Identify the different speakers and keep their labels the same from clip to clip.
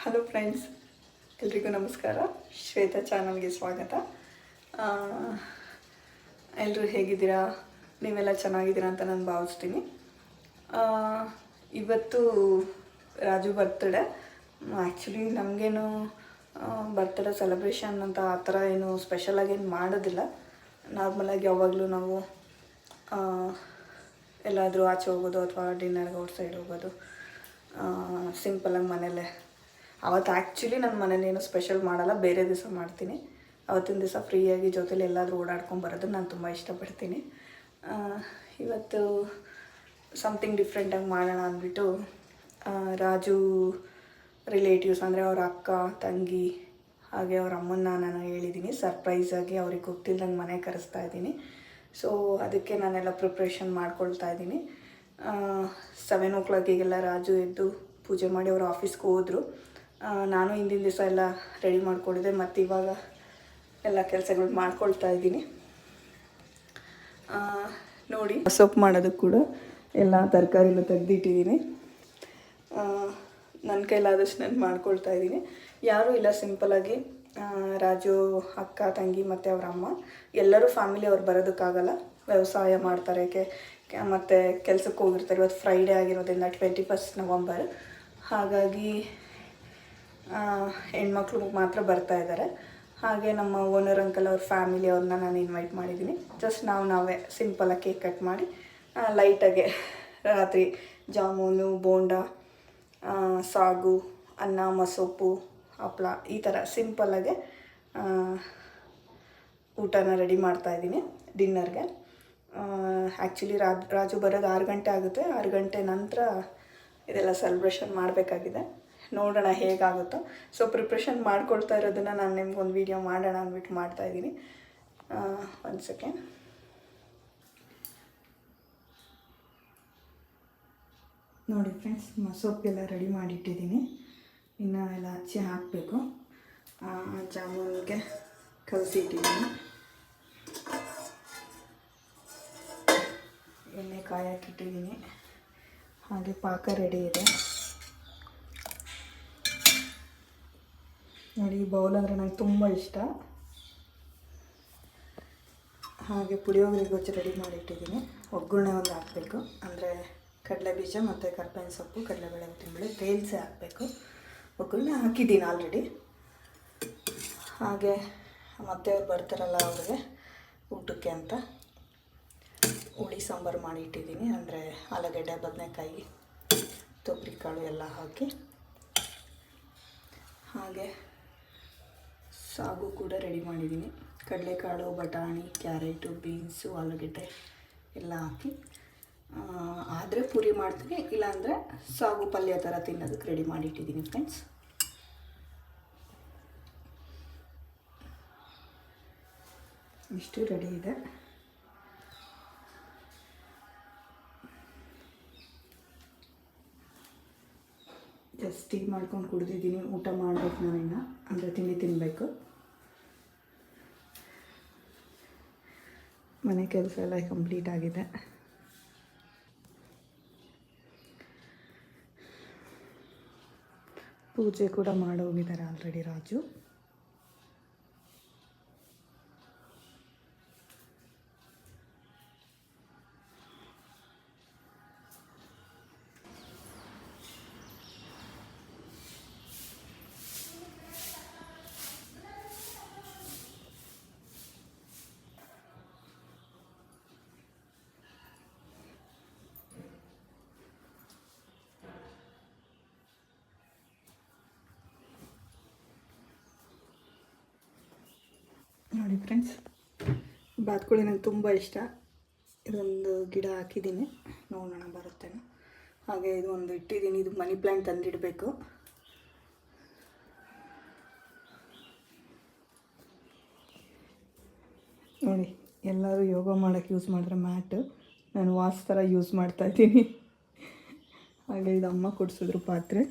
Speaker 1: Hello friends, ಎಲ್ರಿಗೂ ನಮಸ್ಕಾರ. ಶ್ವೇತಾ ಚಾನಲ್ಗೆ ಸ್ವಾಗತ. ಎಲ್ಲರೂ ಹೇಗಿದ್ದೀರಾ? ನೀವೆಲ್ಲ ಚೆನ್ನಾಗಿದ್ದೀರಾ ಅಂತ ನಾನು ಭಾವಿಸ್ತೀನಿ. ಇವತ್ತು ರಾಜು ಬರ್ತ್ಡೇ. ಆ್ಯಕ್ಚುಲಿ ನಮಗೇನು ಬರ್ತ್ಡೇ ಸೆಲೆಬ್ರೇಷನ್ ಅಂತ ಆ ಥರ ಏನು ಸ್ಪೆಷಲಾಗಿ ಏನು ಮಾಡೋದಿಲ್ಲ. ನಾರ್ಮಲಾಗಿ ಯಾವಾಗಲೂ ನಾವು ಎಲ್ಲಾದರೂ ಆಚೆ ಹೋಗೋದು ಅಥವಾ ಡಿನ್ನರ್ಗೆ ಔಟ್ ಸೈಡ್ ಹೋಗೋದು, ಸಿಂಪಲಾಗಿ ಮನೇಲೆ. ಅವತ್ತು ಆ್ಯಕ್ಚುಲಿ ನನ್ನ ಮನೇಲಿ ಏನು ಸ್ಪೆಷಲ್ ಮಾಡಲ್ಲ, ಬೇರೆ ದಿವಸ ಮಾಡ್ತೀನಿ. ಅವತ್ತಿನ ದಿವಸ ಫ್ರೀಯಾಗಿ ಜೊತೆಲಿ ಎಲ್ಲಾದರೂ ಓಡಾಡ್ಕೊಂಡು ಬರೋದನ್ನು ನಾನು ತುಂಬ ಇಷ್ಟಪಡ್ತೀನಿ. ಇವತ್ತು ಸಮಥಿಂಗ್ ಡಿಫ್ರೆಂಟಾಗಿ ಮಾಡೋಣ ಅಂದ್ಬಿಟ್ಟು ರಾಜು ರಿಲೇಟಿವ್ಸ್ ಅಂದರೆ ಅವ್ರ ಅಕ್ಕ ತಂಗಿ ಹಾಗೆ ಅವ್ರ ಅಮ್ಮನ್ನ ನಾನು ಹೇಳಿದ್ದೀನಿ. ಸರ್ಪ್ರೈಸಾಗಿ ಅವ್ರಿಗೆ ಗೊತ್ತಿಲ್ಲದಂಗೆ ಮನೆಗೆ ಕರೆಸ್ತಾ ಇದ್ದೀನಿ. ಸೊ ಅದಕ್ಕೆ ನಾನೆಲ್ಲ ಪ್ರಿಪ್ರೇಷನ್ ಮಾಡ್ಕೊಳ್ತಾ ಇದ್ದೀನಿ. 7 o'clock ರಾಜು ಎದ್ದು ಪೂಜೆ ಮಾಡಿ ಅವ್ರ ಆಫೀಸ್ಗೆ ಹೋದರು. ನಾನು ಹಿಂದಿನ ದಿವಸ ಎಲ್ಲ ರೆಡಿ ಮಾಡ್ಕೊಂಡಿದ್ದೆ, ಮತ್ತು ಇವಾಗ ಎಲ್ಲ ಕೆಲಸಗಳು ಮಾಡ್ಕೊಳ್ತಾ ಇದ್ದೀನಿ. ನೋಡಿ, ಸೊಪ್ಪು ಮಾಡೋದಕ್ಕೆ ಕೂಡ ಎಲ್ಲ ತರಕಾರಿನ ತೆಗೆದಿಟ್ಟಿದ್ದೀನಿ. ನನ್ನ ಕೈಲಾದಷ್ಟು ನಾನು ಮಾಡ್ಕೊಳ್ತಾ ಇದ್ದೀನಿ. ಯಾರೂ ಇಲ್ಲ, ಸಿಂಪಲಾಗಿ ರಾಜು ಅಕ್ಕ ತಂಗಿ ಮತ್ತು ಅವ್ರ ಅಮ್ಮ ಎಲ್ಲರೂ ಫ್ಯಾಮಿಲಿ. ಅವ್ರು ಬರೋದಕ್ಕಾಗಲ್ಲ, ವ್ಯವಸಾಯ ಮಾಡ್ತಾರೆ, ಮತ್ತು ಕೆಲಸಕ್ಕೆ ಹೋಗಿರ್ತಾರೆ. ಇವತ್ತು ಫ್ರೈಡೇ ಆಗಿರೋದ್ರಿಂದ 21 ನವಂಬರ್, ಹಾಗಾಗಿ ಹೆಣ್ಮಕ್ಳು ಮಾತ್ರ ಬರ್ತಾ ಇದ್ದಾರೆ. ಹಾಗೆ ನಮ್ಮ ಓನರ್ ಅಂಕಲ್ ಅವ್ರ ಫ್ಯಾಮಿಲಿ ಅವ್ರನ್ನ ನಾನು ಇನ್ವೈಟ್ ಮಾಡಿದ್ದೀನಿ. ಜಸ್ಟ್ ನಾವೇ ಸಿಂಪಲಾಗಿ ಕೇಕ್ ಕಟ್ ಮಾಡಿ ಲೈಟಾಗೆ ರಾತ್ರಿ ಜಾಮೂನು, ಬೋಂಡ, ಸಾಗು, ಅನ್ನ, ಮಸೊಪ್ಪು, ಹಪ್ಪಳ, ಈ ಥರ ಸಿಂಪಲ್ಲಾಗೆ ಊಟನ ರೆಡಿ ಮಾಡ್ತಾಯಿದ್ದೀನಿ ಡಿನ್ನರ್ಗೆ. ಆ್ಯಕ್ಚುಲಿ ರಾಜು ಬರೋದು 6 ಗಂಟೆ ಆಗುತ್ತೆ. 6 ಗಂಟೆ ನಂತರ ಇದೆಲ್ಲ ಸೆಲೆಬ್ರೇಷನ್ ಮಾಡಬೇಕಾಗಿದೆ. ನೋಡೋಣ ಹೇಗಾಗುತ್ತೋ. ಸೊ ಪ್ರಿಪ್ರೇಷನ್ ಮಾಡ್ಕೊಳ್ತಾ ಇರೋದನ್ನು ನಾನು ನಿಮ್ಗೊಂದು ವೀಡಿಯೋ ಮಾಡೋಣ ಅಂದ್ಬಿಟ್ಟು ಮಾಡ್ತಾಯಿದ್ದೀನಿ. ಒಂದು ಸೆಕೆಂಡ್. ನೋಡಿ ಫ್ರೆಂಡ್ಸ್, ಮಸೊಪ್ಪೆಲ್ಲ ರೆಡಿ ಮಾಡಿಟ್ಟಿದ್ದೀನಿ. ಇನ್ನು ಎಲ್ಲ ಹಚ್ಚಿ ಹಾಕಬೇಕು. ಜಾಮೂನಿಗೆ ಕಲಸಿಟ್ಟಿದ್ದೀನಿ. ಎಣ್ಣೆ ಕಾಯಕ್ಕಿಟ್ಟಿದ್ದೀನಿ. ಹಾಗೆ ಪಾಕ ರೆಡಿ ಇದೆ. ನೋಡಿ, ಈ ಬೌಲ್ ಅಂದರೆ ನನಗೆ ತುಂಬ ಇಷ್ಟ. ಹಾಗೆ ಪುಳಿಯೋಗರೆ ಗೊಜ್ಜು ರೆಡಿ ಮಾಡಿಟ್ಟಿದ್ದೀನಿ. ಒಗ್ಗರಣೆ ಒಂದು ಹಾಕಬೇಕು, ಅಂದರೆ ಕಡಲೆ ಬೀಜ ಮತ್ತು ಕರ್ಬೇವಿನ ಸೊಪ್ಪು, ಕಡಲೆಬೇಳೆ, ಉದ್ದಿನಬೇಳೆ ಬೇಯಿಸಿ ಹಾಕಬೇಕು. ಒಗ್ಗರಣೆ ಹಾಕಿದ್ದೀನಿ ಆಲ್ರೆಡಿ. ಹಾಗೆ ಮತ್ತೆ ಅವ್ರು ಬರ್ತಾರಲ್ಲ, ಅವ್ರಿಗೆ ಊಟಕ್ಕೆ ಅಂತ ಹುಳಿ ಸಾಂಬಾರು ಮಾಡಿಟ್ಟಿದ್ದೀನಿ. ಅಂದರೆ ಆಲೂಗಡ್ಡೆ, ಬದನೆಕಾಯಿ, ತೊಗರಿ ಕಾಳು ಎಲ್ಲ ಹಾಕಿ. ಹಾಗೆ ಸಾಗು ಕೂಡ ರೆಡಿ ಮಾಡಿದ್ದೀನಿ. ಕಡಲೆಕಾಳು, ಬಟಾಣಿ, ಕ್ಯಾರೆಟು, ಬೀನ್ಸು, ಆಲೂಗಡ್ಡೆ ಎಲ್ಲ ಹಾಕಿ. ಆದರೆ ಪೂರಿ ಮಾಡ್ತೀನಿ, ಇಲ್ಲಾಂದರೆ ಸಾಗು ಪಲ್ಯ ಥರ ತಿನ್ನೋದಕ್ಕೆ ರೆಡಿ ಮಾಡಿಟ್ಟಿದ್ದೀನಿ ಫ್ರೆಂಡ್ಸ್. ಇಷ್ಟು ರೆಡಿ ಇದೆ. ಜಸ್ಟ್ ಟೀ ಮಾಡ್ಕೊಂಡು ಕುಡಿದಿದ್ದೀನಿ. ಊಟ ಮಾಡಬೇಕು ನಾನಿನ್ನು, ಅಂದರೆ ತಿಂಡಿ ತಿನ್ನಬೇಕು. ಮನೆ ಕೆಲಸ ಎಲ್ಲ ಕಂಪ್ಲೀಟ್ ಆಗಿದೆ. ಪೂಜೆ ಕೂಡ ಮಾಡೋಗಿದ್ದಾರೆ ಆಲ್ರೆಡಿ ರಾಜು. ನೋಡಿ ಫ್ರೆಂಡ್ಸ್, ಬಾತುಕೋಳಿ ನಂಗೆ ತುಂಬ ಇಷ್ಟ. ಇದೊಂದು ಗಿಡ ಹಾಕಿದ್ದೀನಿ, ನೋಡೋಣ ಬರುತ್ತೇನೋ. ಹಾಗೆ ಇದು ಒಂದು ಇಟ್ಟಿದ್ದೀನಿ. ಇದು ಮನಿ ಪ್ಲ್ಯಾಂಟ್ ತಂದಿಡಬೇಕು. ನೋಡಿ, ಎಲ್ಲರೂ ಯೋಗ ಮಾಡೋಕ್ಕೆ ಯೂಸ್ ಮಾಡಿದ್ರೆ ಮ್ಯಾಟ್, ನಾನು ವಾಸ್ ಥರ ಯೂಸ್ ಮಾಡ್ತಾಯಿದ್ದೀನಿ. ಹಾಗೆ ಇದು ಅಮ್ಮ ಕೊಡಿಸಿದ್ರು ಪಾತ್ರೆ.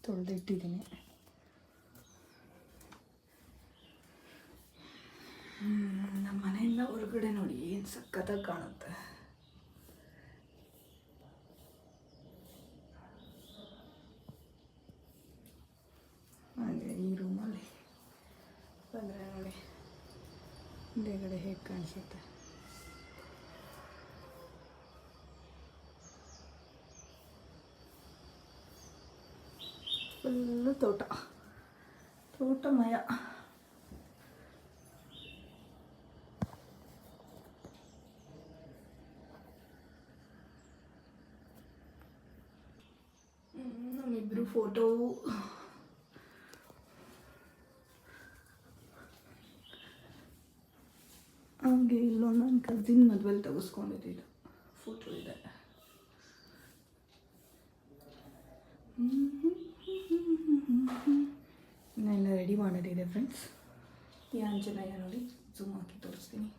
Speaker 1: ತೊಳೆದಿಟ್ಟಿದ್ದೀನಿ. ನಮ್ಮ ಮನೆಯಿಂದ ಹೊರಗಡೆ ನೋಡಿ ಏನು ಸಖತ್ತಾಗಿ ಕಾಣುತ್ತೆ. ಹಾಗೆ ಈ ರೂಮಲ್ಲಿ ಬಂದರೆ ನೋಡಿ ಹಿಂದೆಗಡೆ ಹೇಗೆ ಕಾಣಿಸುತ್ತೆ. ಫುಲ್ಲು ತೋಟಮಯ. ನಮ್ಮಿಬ್ಬರು ಫೋಟೋ ಹಾಗೆ ಇಲ್ಲೊಂದು ನನ್ನ ಕಸಿನ್ ಮದುವೆಲಿ ತೆಗೆಸ್ಕೊಂಡಿದ್ದು ಫೋಟೋ ಇದೆ. ಎಲ್ಲ ರೆಡಿ ಮಾಡೋದಿದೆ ಫ್ರೆಂಡ್ಸ್. ಈ ಆಂಜನೇಯ ನೋಡಿ ಝೂಮ್ ಹಾಕಿ ತೋರಿಸ್ತೀನಿ.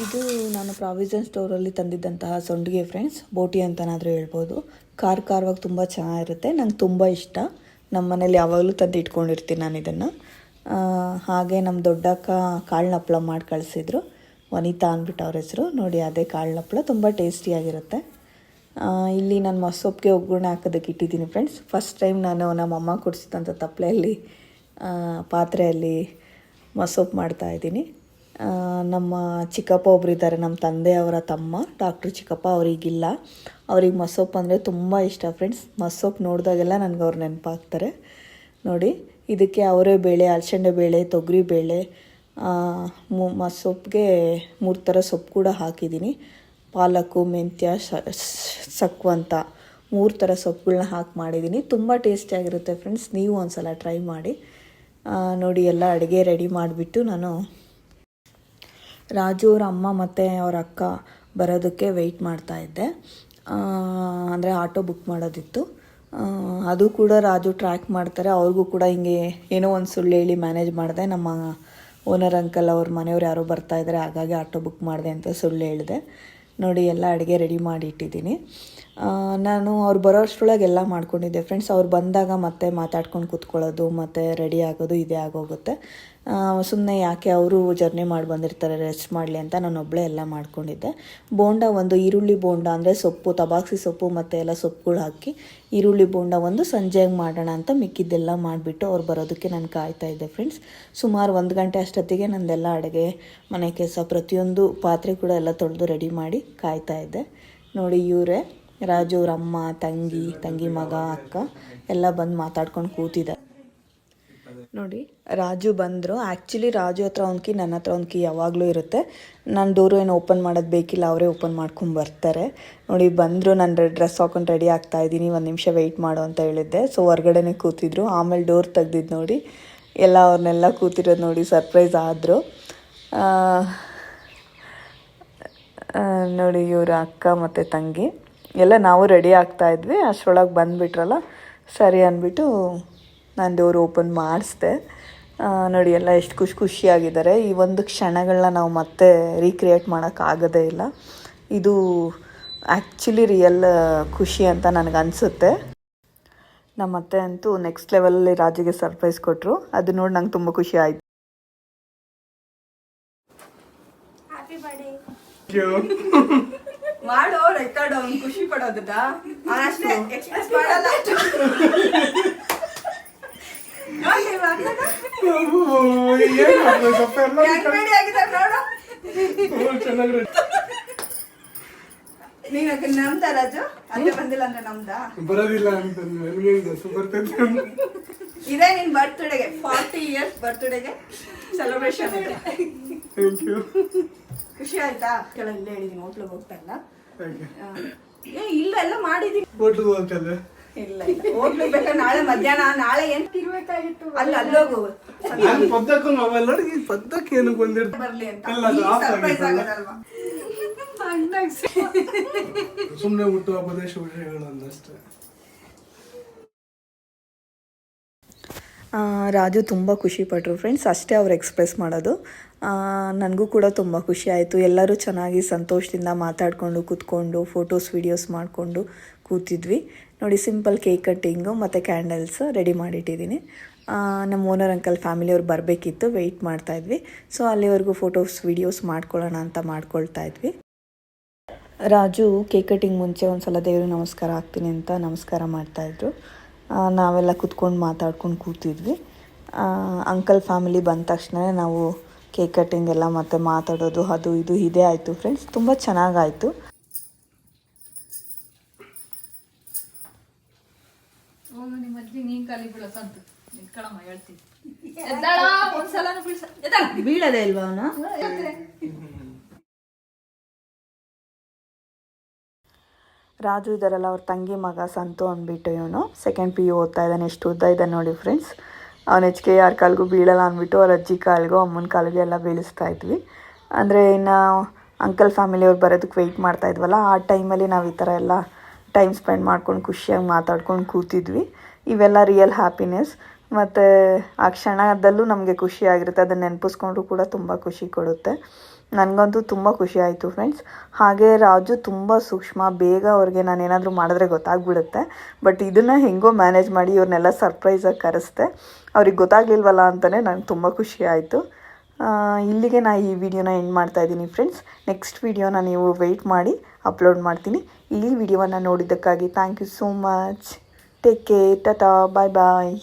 Speaker 1: ಇದು ನಾನು ಪ್ರಾವಿಷನ್ ಸ್ಟೋರಲ್ಲಿ ತಂದಿದ್ದಂತಹ ಸಂಡಿಗೆ ಫ್ರೆಂಡ್ಸ್. ಬೋಟಿ ಅಂತನಾದರೂ ಹೇಳ್ಬೋದು. ಖಾರವಾಗಿ ತುಂಬ ಚೆನ್ನಾಗಿರುತ್ತೆ. ನಂಗೆ ತುಂಬ ಇಷ್ಟ. ನಮ್ಮ ಮನೇಲಿ ಯಾವಾಗಲೂ ತಂದು ಇಟ್ಕೊಂಡಿರ್ತೀನಿ ನಾನು ಇದನ್ನು. ಹಾಗೆ ನಮ್ಮ ದೊಡ್ಡಕ್ಕ ಕಾಳಿನ ಹಪ್ಪಳ ಮಾಡಿ ಕಳಿಸಿದ್ರು. ವನಿತಾ ಅಂದ್ಬಿಟ್ಟು ಅವ್ರ ಹೆಸರು. ನೋಡಿ ಅದೇ ಕಾಳಿನ ಹಪ್ಪಳ ತುಂಬ ಟೇಸ್ಟಿಯಾಗಿರುತ್ತೆ. ಇಲ್ಲಿ ನಾನು ಮೊಸೊಪ್ಪಿಗೆ ಒಗ್ಗರಣೆ ಹಾಕೋದಕ್ಕೆ ಇಟ್ಟಿದ್ದೀನಿ ಫ್ರೆಂಡ್ಸ್. ಫಸ್ಟ್ ಟೈಮ್ ನಾನು ನಮ್ಮಮ್ಮ ಕೊಡಿಸಿದಂಥ ತಪ್ಪಲೆಯಲ್ಲಿ ಪಾತ್ರೆಯಲ್ಲಿ ಮೊಸೊಪ್ಪು ಮಾಡ್ತಾಯಿದ್ದೀನಿ. ನಮ್ಮ ಚಿಕ್ಕಪ್ಪ ಒಬ್ರು ಇದ್ದಾರೆ, ನಮ್ಮ ತಂದೆಯವರ ತಮ್ಮ, ಡಾಕ್ಟ್ರು ಚಿಕ್ಕಪ್ಪ. ಅವರಿಗಿಲ್ಲ. ಅವ್ರಿಗೆ ಮೊಸೊಪ್ಪು ಅಂದರೆ ತುಂಬ ಇಷ್ಟ ಫ್ರೆಂಡ್ಸ್. ಮೊಸೊಪ್ಪು ನೋಡಿದಾಗೆಲ್ಲ ನನಗೆ ಅವ್ರು ನೆನಪಾಗ್ತಾರೆ. ನೋಡಿ ಇದಕ್ಕೆ ಅವರೇ ಬೇಳೆ, ಅಲಸಂಡೆ ಬೇಳೆ, ತೊಗರಿ ಬೇಳೆ, ಮೊಸೊಪ್ಪಿಗೆ 3 ಥರ ಸೊಪ್ಪು ಕೂಡ ಹಾಕಿದ್ದೀನಿ. ಪಾಲಕು, ಮೆಂತ್ಯ, ಸಕ್ಕು ಅಂತ 3 ಥರ ಸೊಪ್ಪುಗಳನ್ನ ಹಾಕಿ ಮಾಡಿದ್ದೀನಿ. ತುಂಬ ಟೇಸ್ಟಿಯಾಗಿರುತ್ತೆ ಫ್ರೆಂಡ್ಸ್. ನೀವು ಒಂದು ಸಲ ಟ್ರೈ ಮಾಡಿ. ನೋಡಿ ಎಲ್ಲ ಅಡುಗೆ ರೆಡಿ ಮಾಡಿಬಿಟ್ಟು ನಾನು ರಾಜು ಅವ್ರ ಅಮ್ಮ ಮತ್ತು ಅವ್ರ ಅಕ್ಕ ಬರೋದಕ್ಕೆ ವೆಯ್ಟ್ ಮಾಡ್ತಾಯಿದ್ದೆ. ಅಂದರೆ ಆಟೋ ಬುಕ್ ಮಾಡೋದಿತ್ತು. ಅದು ಕೂಡ ರಾಜು ಟ್ರ್ಯಾಕ್ ಮಾಡ್ತಾರೆ. ಅವ್ರಿಗೂ ಕೂಡ ಹಿಂಗೆ ಏನೋ ಒಂದು ಸುಳ್ಳು ಹೇಳಿ ಮ್ಯಾನೇಜ್ ಮಾಡಿದೆ. ನಮ್ಮ ಓನರ್ ಅಂಕಲ್ ಅವ್ರ ಮನೆಯವ್ರು ಯಾರೋ ಬರ್ತಾಯಿದ್ದಾರೆ, ಹಾಗಾಗಿ ಆಟೋ ಬುಕ್ ಮಾಡಿದೆ ಅಂತ ಸುಳ್ಳು ಹೇಳಿದೆ. ನೋಡಿ ಎಲ್ಲ ಅಡುಗೆ ರೆಡಿ ಮಾಡಿ ಇಟ್ಟಿದ್ದೀನಿ. ನಾನು ಅವ್ರು ಬರೋ ಅಷ್ಟರೊಳಗೆ ಎಲ್ಲ ಮಾಡ್ಕೊಂಡಿದ್ದೆ ಫ್ರೆಂಡ್ಸ್. ಅವ್ರು ಬಂದಾಗ ಮತ್ತೆ ಮಾತಾಡ್ಕೊಂಡು ಕೂತ್ಕೊಳ್ಳೋದು ಮತ್ತು ರೆಡಿ ಆಗೋದು ಇದೇ ಆಗೋಗುತ್ತೆ. ಸುಮ್ಮನೆ ಯಾಕೆ, ಅವರು ಜರ್ನಿ ಮಾಡಿ ಬಂದಿರ್ತಾರೆ, ರೆಸ್ಟ್ ಮಾಡಲಿ ಅಂತ ನಾನು ಒಬ್ಬಳೇ ಎಲ್ಲ ಮಾಡ್ಕೊಂಡಿದ್ದೆ. ಬೋಂಡ ಒಂದು ಈರುಳ್ಳಿ ಬೋಂಡ ಅಂದರೆ ಸೊಪ್ಪು, ತಬಾಕ್ಸಿ ಸೊಪ್ಪು ಮತ್ತು ಎಲ್ಲ ಸೊಪ್ಪುಗಳು ಹಾಕಿ ಈರುಳ್ಳಿ ಬೋಂಡ ಒಂದು ಸಂಜೆಗೆ ಮಾಡೋಣ ಅಂತ ಮಿಕ್ಕಿದ್ದೆಲ್ಲ ಮಾಡಿಬಿಟ್ಟು ಅವ್ರು ಬರೋದಕ್ಕೆ ನಾನು ಕಾಯ್ತಾಯಿದ್ದೆ ಫ್ರೆಂಡ್ಸ್. ಸುಮಾರು 1 ಗಂಟೆ ಅಷ್ಟೊತ್ತಿಗೆ ನಂದೆಲ್ಲ ಅಡುಗೆ, ಮನೆ ಕೆಲಸ, ಪ್ರತಿಯೊಂದು ಪಾತ್ರೆ ಕೂಡ ಎಲ್ಲ ತೊಳೆದು ರೆಡಿ ಮಾಡಿ ಕಾಯ್ತಾಯಿದ್ದೆ. ನೋಡಿ ಇವರೇ ರಾಜು ಅವ್ರ ಅಮ್ಮ, ತಂಗಿ ಮಗ, ಅಕ್ಕ ಎಲ್ಲ ಬಂದು ಮಾತಾಡ್ಕೊಂಡು ಕೂತಿದ್ದೆ. ನೋಡಿ ರಾಜು ಬಂದರು. ಆ್ಯಕ್ಚುಲಿ ರಾಜು ಹತ್ರ ಒಂದು ಕೀ, ನನ್ನ ಹತ್ರ ಒಂದು ಕೀ ಯಾವಾಗಲೂ ಇರುತ್ತೆ. ನಾನು ಡೋರು ಏನು ಓಪನ್ ಮಾಡೋದು ಬೇಕಿಲ್ಲ, ಅವರೇ ಓಪನ್ ಮಾಡ್ಕೊಂಡು ಬರ್ತಾರೆ. ನೋಡಿ ಬಂದರು. ನಾನು ಡ್ರೆಸ್ ಹಾಕೊಂಡು ರೆಡಿ ಆಗ್ತಾಯಿದ್ದೀನಿ, 1 ನಿಮಿಷ ವೆಯ್ಟ್ ಮಾಡು ಅಂತ ಹೇಳಿದ್ದೆ. ಸೊ ಹೊರ್ಗಡೆನೇ ಕೂತಿದ್ರು. ಆಮೇಲೆ ಡೋರ್ ತೆಗ್ದಿದ್ದು ನೋಡಿ ಎಲ್ಲ ಅವ್ರನ್ನೆಲ್ಲ ಕೂತಿರೋದು ನೋಡಿ ಸರ್ಪ್ರೈಸ್ ಆದರು. ನೋಡಿ ಇವರ ಅಕ್ಕ ಮತ್ತು ತಂಗಿ ಎಲ್ಲ ನಾವು ರೆಡಿ ಆಗ್ತಾಯಿದ್ವಿ. ಅಷ್ಟರೊಳಗೆ ಬಂದುಬಿಟ್ರಲ್ಲ, ಸರಿ ಅಂದ್ಬಿಟ್ಟು ನಾನು ಡೋರ್ ಓಪನ್ ಮಾಡಿಸ್ದೆ. ನೋಡಿ ಎಲ್ಲ ಎಷ್ಟು ಖುಷಿಯಾಗಿದ್ದಾರೆ. ಈ ಒಂದು ಕ್ಷಣಗಳನ್ನ ನಾವು ಮತ್ತೆ ರೀಕ್ರಿಯೇಟ್ ಮಾಡೋಕ್ಕಾಗೋದೇ ಇಲ್ಲ. ಇದು ಆ್ಯಕ್ಚುಲಿ ರಿಯಲ್ ಖುಷಿ ಅಂತ ನನಗನ್ಸುತ್ತೆ. ನಮ್ಮ ಅತ್ತೆ ಅಂತೂ ನೆಕ್ಸ್ಟ್ ಲೆವೆಲಲ್ಲಿ ರಾಜಿಗೆ ಸರ್ಪ್ರೈಸ್ ಕೊಟ್ಟರು. ಅದು ನೋಡಿ ನಂಗೆ ತುಂಬ ಖುಷಿ ಆಯಿತು. ಮಾಡೋ ರೆಕಾರ್ಡ್ ಅವ್ನು ಖುಷಿ ಪಡೋದ ಅಷ್ಟೇ ಎಕ್ಸ್ಪ್ರೆಸ್ ಮಾಡಲ್ಲ. ನೀನ್ ನಮ್ದ ರಾಜು ಅಲ್ಲೇ ಬಂದಿಲ್ಲ ಅಂದ್ರೆ ನಮ್ದ ಬರೋದಿಲ್ಲ ಅಂತ ಇದೇ ನಿನ್ ಬರ್ತ್ಡೇಗೆ 40 years ಬರ್ತ್ಡೇಗೆ ಸೆಲೆಬ್ರೇಷನ್. ಖುಷಿ ಆಯ್ತಾ? ಇಲ್ಲೇ ಹೇಳಿದೀನಿ ಹೋಟ್ಲಿಗೆ ಹೋಗ್ತಾ ಇಲ್ಲ. ಇಲ್ಲ ಎಲ್ಲ ಮಾಡಿದೀನಿ. ಇಲ್ಲ ಹೋಗ್ಲಿಕ್ಕೆ ಬೇಕಾದ್ರೆ ನಾಳೆ ಮಧ್ಯಾಹ್ನ ನಾಳೆ ಏನ್ ತಿರ್ಬೇಕಾಗಿತ್ತು ಅಲ್ಲೋಗು ಬರ್ಲಿ ಅಂತ ಸರ್ಪ್ರೈಸ್ ಆಗೋದಲ್ವಾ. ಸುಮ್ಮನೆ ಹುಟ್ಟುಹಬ್ಬದ ಶುಭಾಶಯಗಳು ಅಂದಷ್ಟೇ. ರಾಜು ತುಂಬ ಖುಷಿಪಟ್ಟರು ಫ್ರೆಂಡ್ಸ್. ಅಷ್ಟೇ ಅವ್ರು ಎಕ್ಸ್ಪ್ರೆಸ್ ಮಾಡೋದು. ನನಗೂ ಕೂಡ ತುಂಬ ಖುಷಿ ಆಯಿತು. ಎಲ್ಲರೂ ಚೆನ್ನಾಗಿ ಸಂತೋಷದಿಂದ ಮಾತಾಡಿಕೊಂಡು ಕೂತ್ಕೊಂಡು ಫೋಟೋಸ್ ವೀಡಿಯೋಸ್ ಮಾಡಿಕೊಂಡು ಕೂತಿದ್ವಿ. ನೋಡಿ ಸಿಂಪಲ್ ಕೇಕ್ ಕಟ್ಟಿಂಗು ಮತ್ತು ಕ್ಯಾಂಡಲ್ಸ್ ರೆಡಿ ಮಾಡಿಟ್ಟಿದ್ದೀನಿ. ನಮ್ಮ ಓನರ್ ಅಂಕಲ್ ಫ್ಯಾಮಿಲಿಯವ್ರು ಬರಬೇಕಿತ್ತು, ವೆಯ್ಟ್ ಮಾಡ್ತಾಯಿದ್ವಿ. ಸೊ ಅಲ್ಲಿವರೆಗೂ ಫೋಟೋಸ್ ವೀಡಿಯೋಸ್ ಮಾಡ್ಕೊಳ್ಳೋಣ ಅಂತ ಮಾಡ್ಕೊಳ್ತಾ ಇದ್ವಿ. ರಾಜು ಕೇಕ್ ಕಟ್ಟಿಂಗ್ ಮುಂಚೆ ಒಂದು ಸಲ ದೇವ್ರಿಗೆ ನಮಸ್ಕಾರ ಹಾಕ್ತೀನಿ ಅಂತ ನಮಸ್ಕಾರ ಮಾಡ್ತಾಯಿದ್ರು. ನಾವೆಲ್ಲ ಕೂತ್ಕೊಂಡು ಮಾತಾಡ್ಕೊಂಡು ಕೂತಿದ್ವಿ. ಅಂಕಲ್ ಫ್ಯಾಮಿಲಿ ಬಂದ ತಕ್ಷಣ ನಾವು ಕೇಕ್ ಕಟ್ಟಿಂಗ್ ಎಲ್ಲ ಮತ್ತು ಮಾತಾಡೋದು ಅದು ಇದು ಇದೇ ಆಯಿತು ಫ್ರೆಂಡ್ಸ್. ತುಂಬ ಚೆನ್ನಾಗಾಯಿತು. ಬೀಳದೆ ಇಲ್ವಾ ಅವನು? ರಾಜು ಇದ್ದಾರಲ್ಲ ಅವ್ರ ತಂಗಿ ಮಗ ಸಂತು ಅಂದ್ಬಿಟ್ಟು ಇವನು ಸೆಕೆಂಡ್ PU ಓದ್ತಾ ಇದ್ದಾನೆ. ಎಷ್ಟು ಉದ್ದ ಇದ್ದಾನೆ ನೋಡಿ ಫ್ರೆಂಡ್ಸ್. ಅವ್ನು HK ಯಾರ ಕಾಲಿಗೂ ಬೀಳಲ್ಲ ಅಂದ್ಬಿಟ್ಟು ಅವ್ರ ಅಜ್ಜಿ ಕಾಲಿಗೂ ಅಮ್ಮನ ಕಾಲಿಗೂ ಎಲ್ಲ ಬೀಳಿಸ್ತಾ ಇದ್ವಿ. ಅಂದರೆ ಇನ್ನು ಅಂಕಲ್ ಫ್ಯಾಮಿಲಿಯವ್ರು ಬರೋದಕ್ಕೆ ವೆಯ್ಟ್ ಮಾಡ್ತಾ ಇದ್ವಲ್ಲ, ಆ ಟೈಮಲ್ಲಿ ನಾವು ಈ ಥರ ಎಲ್ಲ ಟೈಮ್ ಸ್ಪೆಂಡ್ ಮಾಡ್ಕೊಂಡು ಖುಷಿಯಾಗಿ ಮಾತಾಡ್ಕೊಂಡು ಕೂತಿದ್ವಿ. ಇವೆಲ್ಲ ರಿಯಲ್ ಹ್ಯಾಪಿನೆಸ್. ಮತ್ತು ಆ ಕ್ಷಣದಲ್ಲೂ ನಮಗೆ ಖುಷಿಯಾಗಿರುತ್ತೆ. ಅದನ್ನು ನೆನಪಿಸ್ಕೊಂಡ್ರು ಕೂಡ ತುಂಬ ಖುಷಿ ಕೊಡುತ್ತೆ. ನನಗಂತೂ ತುಂಬ ಖುಷಿ ಆಯಿತು ಫ್ರೆಂಡ್ಸ್. ಹಾಗೆ ರಾಜು ತುಂಬ ಸೂಕ್ಷ್ಮ, ಬೇಗ ಅವ್ರಿಗೆ ನಾನು ಏನಾದರೂ ಮಾಡಿದ್ರೆ ಗೊತ್ತಾಗ್ಬಿಡುತ್ತೆ. ಬಟ್ ಇದನ್ನು ಹೆಂಗೋ ಮ್ಯಾನೇಜ್ ಮಾಡಿ ಇವ್ರನ್ನೆಲ್ಲ ಸರ್ಪ್ರೈಸಾಗಿ ಕರೆಸ್ದೆ. ಅವ್ರಿಗೆ ಗೊತ್ತಾಗಲಿಲ್ವಲ್ಲ ಅಂತಲೇ ನನಗೆ ತುಂಬ ಖುಷಿ ಆಯಿತು. ಇಲ್ಲಿಗೆ ನಾನು ಈ ವಿಡಿಯೋನ ಎಂಡ್ ಮಾಡ್ತಾಯಿದ್ದೀನಿ ಫ್ರೆಂಡ್ಸ್. ನೆಕ್ಸ್ಟ್ ವಿಡಿಯೋನ ನೀವು ವೆಯ್ಟ್ ಮಾಡಿ ಅಪ್ಲೋಡ್ ಮಾಡ್ತೀನಿ. ಈ ವಿಡಿಯೋವನ್ನು ನೋಡಿದ್ದಕ್ಕಾಗಿ thank you so much. Take care. Tata, bye bye.